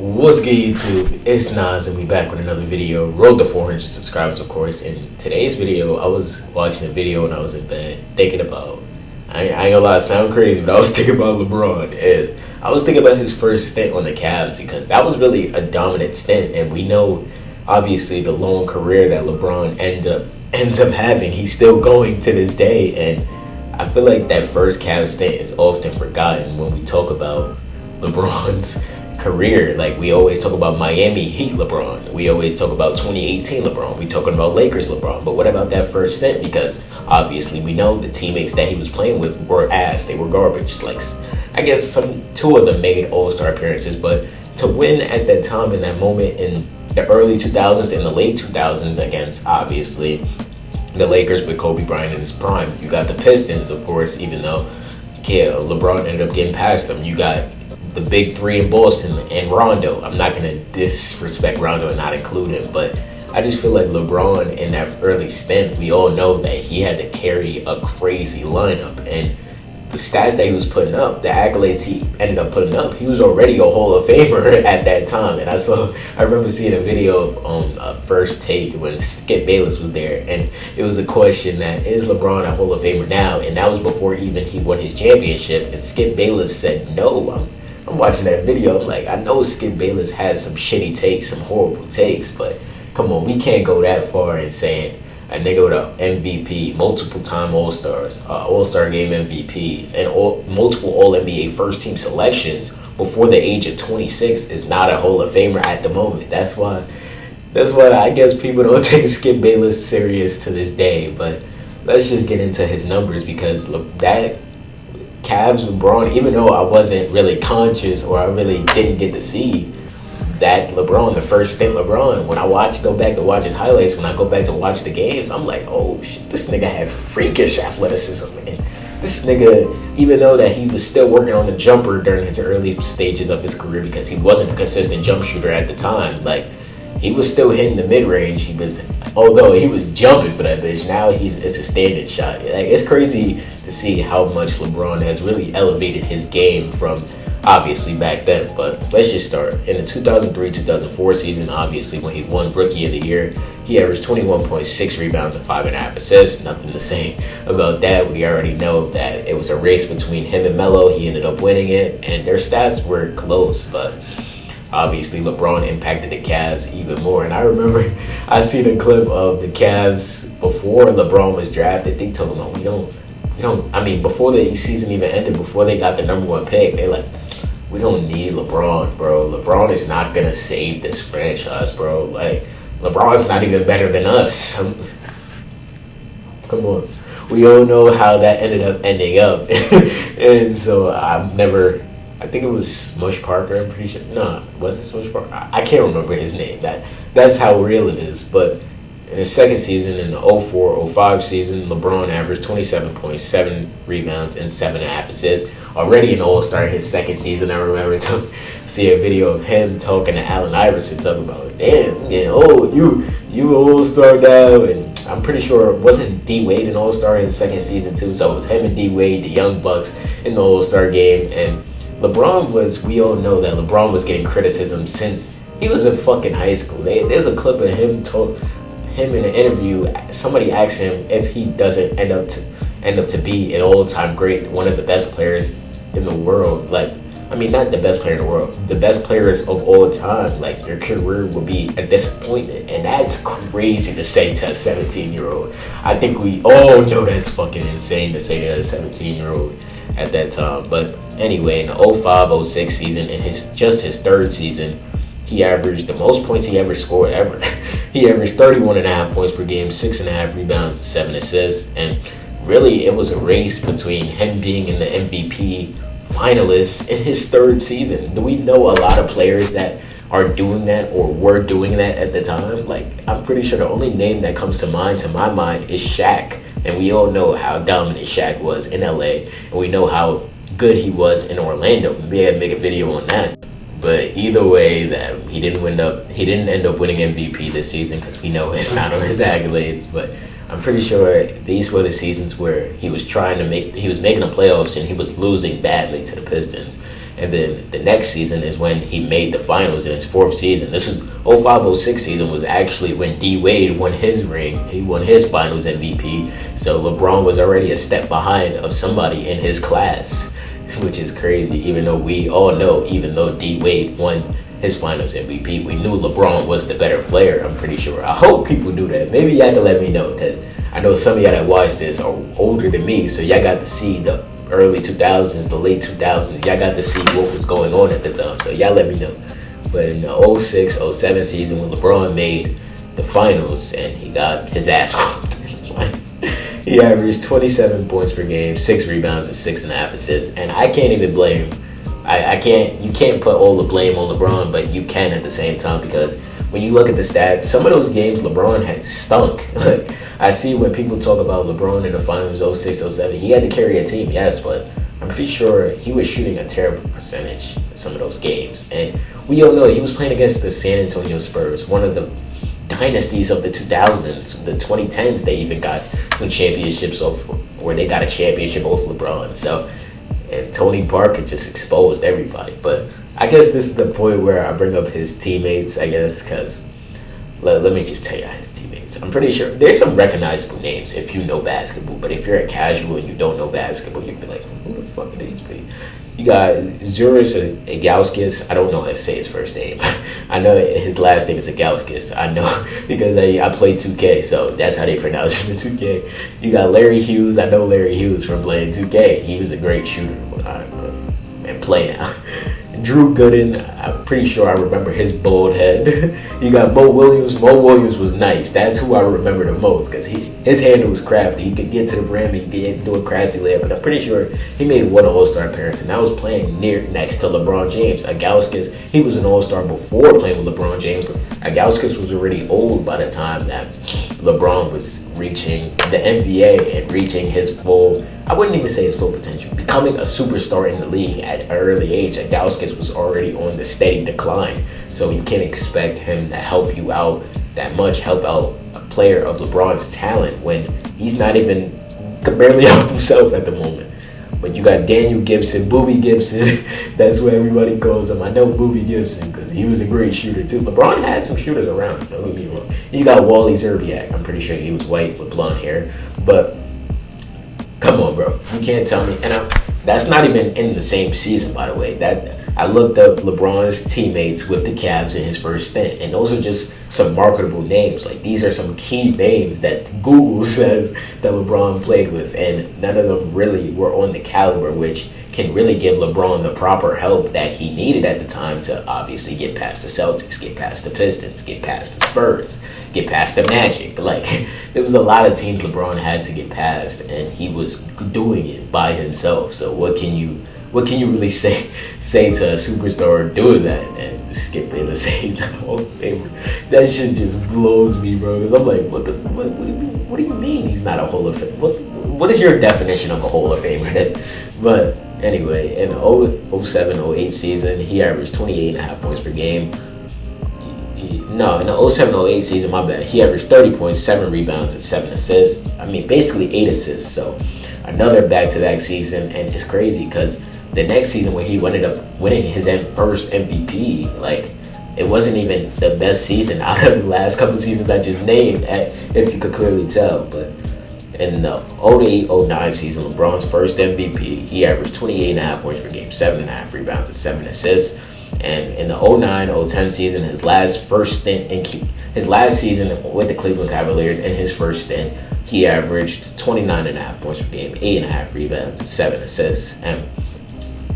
What's good, YouTube? It's Nas, and we back with another video. Road to 400 subscribers, of course. In today's video, I was watching a video and I was in bed thinking about, I ain't gonna lie, it sound crazy, but I was thinking about LeBron. And I was thinking about his first stint on the Cavs because that was really a dominant stint. And we know, obviously, the long career that LeBron ends up having. He's still going to this day. And I feel like that first Cavs stint is often forgotten when we talk about LeBron's career. Like, we always talk about Miami Heat LeBron, we always talk about 2018 LeBron, we talking about Lakers LeBron, but what about that first stint? Because obviously we know the teammates that he was playing with were ass, they were garbage. Like, I guess two of them made all-star appearances, but to win at that time, in that moment, in the early 2000s and the late 2000s, against obviously the Lakers with Kobe Bryant in his prime, you got the Pistons, of course, even though LeBron ended up getting past them. You got the big three in Boston and Rondo. I'm not going to disrespect Rondo and not include him, but I just feel like LeBron in that early stint, we all know that he had to carry a crazy lineup. And the stats that he was putting up, the accolades he ended up putting up, he was already a Hall of Famer at that time. And I remember seeing a video on First Take when Skip Bayless was there, and it was a question that, is LeBron a Hall of Famer now? And that was before even he won his championship. And Skip Bayless said no. I'm watching that video, I'm like, I know Skip Bayless has some shitty takes, some horrible takes, but come on, we can't go that far in saying a nigga with an MVP, multiple time All-Stars, All-Star Game MVP, and multiple All-NBA first team selections before the age of 26 is not a Hall of Famer at the moment. That's why I guess people don't take Skip Bayless serious to this day. But let's just get into his numbers, because that Cavs LeBron, even though I wasn't really conscious or I really didn't get to see that LeBron, the first stint LeBron, when I go back to watch his highlights, when I go back to watch the games, I'm like, oh shit, this nigga had freakish athleticism. And this nigga, even though that he was still working on the jumper during his early stages of his career, because he wasn't a consistent jump shooter at the time, like, he was still hitting the mid-range. Although he was jumping for that bitch, now it's a standard shot. Like, it's crazy to see how much LeBron has really elevated his game from obviously back then. But let's just start. In the 2003-2004 season, obviously, when he won Rookie of the Year, he averaged 21.6 rebounds and 5.5 assists. Nothing to say about that. We already know that it was a race between him and Melo. He ended up winning it, and their stats were close, but obviously, LeBron impacted the Cavs even more. And I remember I seen a clip of the Cavs before LeBron was drafted. They told him, before the season even ended, before they got the number one pick, they're like, we don't need LeBron, bro. LeBron is not going to save this franchise, bro. Like, LeBron's not even better than us. Come on. We all know how that ending up. And so I think it was Smush Parker, I'm pretty sure. No, was it Smush Parker? I can't remember his name. That's how real it is. But in his second season, in the 04-05 season, LeBron averaged 27.7 rebounds and 7.5 assists. Already an All-Star in his second season. I remember to see a video of him talking to Allen Iverson, talking about, damn, you an All-Star now. And I'm pretty sure, wasn't D-Wade an All-Star in his second season too? So it was him and D-Wade, the Young Bucks, in the All-Star game. And we all know that LeBron was getting criticism since he was in fucking high school. There's a clip of him in an interview. Somebody asked him if he doesn't end up to be an all-time great, one of the best players in the world. Like, I mean, not the best player in the world, the best players of all time. Like, your career will be a disappointment, and that's crazy to say to a 17-year-old. I think we all know that's fucking insane to say to a 17-year-old at that time. But anyway, in the 05-06 season, in his third season, he averaged the most points he ever scored ever. He averaged 31.5 points per game, 6.5 rebounds, 7 assists. And really, it was a race between him being in the MVP finalists in his third season. Do we know a lot of players that are doing that or were doing that at the time? Like, I'm pretty sure the only name that comes to my mind is Shaq. And we all know how dominant Shaq was in LA. And we know how good he was in Orlando. We had to make a video on that. But either way, that he didn't end up winning MVP this season, because we know it's not on his accolades. But I'm pretty sure these were the seasons where he was making the playoffs and he was losing badly to the Pistons. And then the next season is when he made the finals in his fourth season. This was 05-06 season was actually when D Wade won his ring. He won his finals MVP. So LeBron was already a step behind of somebody in his class, which is crazy. Even though we all know, even though D Wade won his finals MVP, we knew LeBron was the better player, I'm pretty sure. I hope people knew that. Maybe y'all can let me know, because I know some of y'all that watch this are older than me, so y'all got to see the early 2000s, the late 2000s. Y'all got to see what was going on at the time, so y'all let me know. But in the 06-07 season, when LeBron made the finals and he got his ass whooped in the finals, he averaged 27 points per game, 6 rebounds, and 6.5 assists. And I can't even blame. You can't put all the blame on LeBron, but you can at the same time, because when you look at the stats, some of those games LeBron had stunk. Like, I see when people talk about LeBron in the finals 06-07, he had to carry a team, yes, but I'm pretty sure he was shooting a terrible percentage in some of those games. And we all know he was playing against the San Antonio Spurs, one of the dynasties of the 2000s, the 2010s. They even got some championships off, or they got a championship off LeBron. So, and Tony Parker just exposed everybody. But I guess this is the point where I bring up his teammates, I guess, because let me just tell you his teammates. I'm pretty sure there's some recognizable names if you know basketball, but if you're a casual and you don't know basketball, you'd be like, who the fuck are these people? You got Zurus Agauskas. I don't know how to say his first name. I know his last name is Agauskas. I know because I played 2K, so that's how they pronounce him in 2K. You got Larry Hughes. I know Larry Hughes from playing 2K. He was a great shooter and play now. Drew Gooden, I'm pretty sure I remember his bald head. You got Mo Williams. Mo Williams was nice. That's who I remember the most, because his handle was crafty. He could get to the rim and do a crafty layup. But I'm pretty sure he made one All-Star appearance, and that was playing next to LeBron James. Agauskas, he was an All-Star before playing with LeBron James. Agauskas was already old by the time that LeBron was reaching the NBA and reaching his full, I wouldn't even say his full potential, becoming a superstar in the league at an early age. Agauskas was already on the steady decline, so you can't expect him to help you out that much, help out a player of LeBron's talent when he's not even, could barely help himself at the moment. But you got Daniel Gibson, Boobie Gibson. That's what everybody calls him. I know Boobie Gibson because he was a great shooter too. LeBron had some shooters around, don't get me wrong. You got Wally Zerbiak. I'm pretty sure he was white with blonde hair. But come on, bro. You can't tell me. And that's not even in the same season, by the way. That I looked up LeBron's teammates with the Cavs in his first stint, and those are just some marketable names. Like, these are some key names that Google says that LeBron played with, and none of them really were on the caliber which can really give LeBron the proper help that he needed at the time to obviously get past the Celtics, get past the Pistons, get past the Spurs, get past the Magic. Like, there was a lot of teams LeBron had to get past, and he was doing it by himself. So what can you really say to a superstar doing that? And Skip Bayless say he's not a Hall of Famer. That shit just blows me, bro. Because I'm like, what do you mean he's not a Hall of Famer? What is your definition of a Hall of Famer? But anyway, in the 07-08 season, he averaged 28.5 points per game. No, in the 07-08 season, my bad, he averaged 30 points, 7 rebounds, and 7 assists. I mean, basically 8 assists. So another back-to-back season, and it's crazy because the next season when he ended up winning his first MVP, like, it wasn't even the best season out of the last couple of seasons I just named, if you could clearly tell. But in the 08-09 season, LeBron's first MVP, he averaged 28.5 points per game, 7.5 rebounds, and 7 assists. And in the 09-010 season, his last season with the Cleveland Cavaliers, in his first stint, he averaged 29.5 points per game, 8.5 rebounds, and 7 assists. And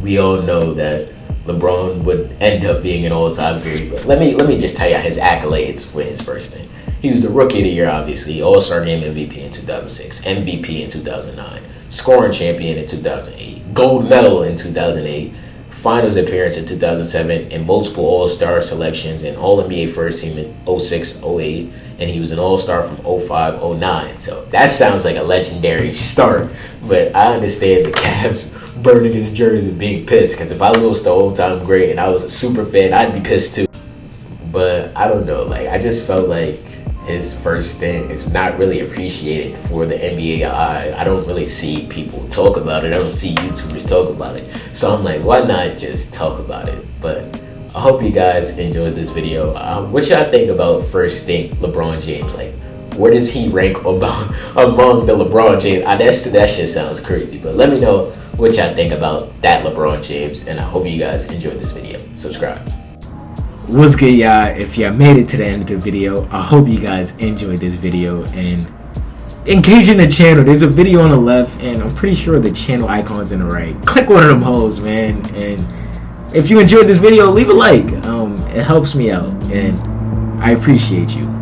we all know that LeBron would end up being an all-time great. But let me just tell you his accolades with his first stint. He was the Rookie of the Year, obviously, All-Star Game MVP in 2006, MVP in 2009, scoring champion in 2008, gold medal in 2008, finals appearance in 2007, and multiple All-Star selections and All-NBA first team in 06-08, and he was an All-Star from 05-09. So that sounds like a legendary start, but I understand the Cavs burning his jersey and being pissed, because if I lost the all-time great and I was a super fan, I'd be pissed too. But I don't know, like, I just felt like his first stint is not really appreciated for the NBA. I don't really see people talk about it. I don't see YouTubers talk about it. So I'm like, why not just talk about it? But I hope you guys enjoyed this video. What y'all think about first stint LeBron James? Like, where does he rank among the LeBron James? That shit sounds crazy. But let me know what y'all think about that LeBron James. And I hope you guys enjoyed this video. Subscribe. What's good, y'all? If y'all made it to the end of the video, I hope you guys enjoyed this video and engage in the channel. There's a video on the left, and I'm pretty sure the channel icon's in the right. Click one of them hoes, man. And if you enjoyed this video, leave a like. It helps me out, and I appreciate you.